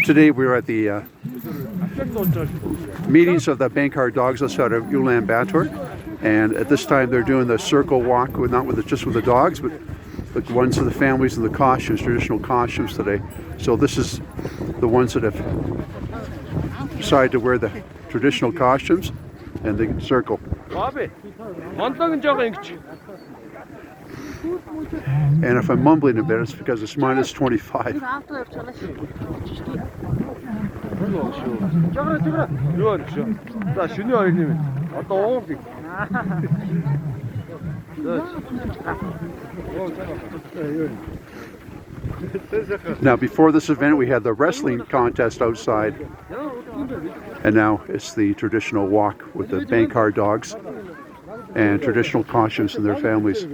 Today we're at the meetings of the Bankhar dogs outside of Ulaanbattor, and at this time they're doing the circle walk, just with the dogs, but the ones of the families and the costumes, traditional costumes today. So this is the ones that have decided to wear the traditional costumes and the circle. And if I'm mumbling a bit, it's because it's minus 25. Now, before this event, we had the wrestling contest outside, and now it's the traditional walk with the Bankhar dogs and traditional costumes and their families.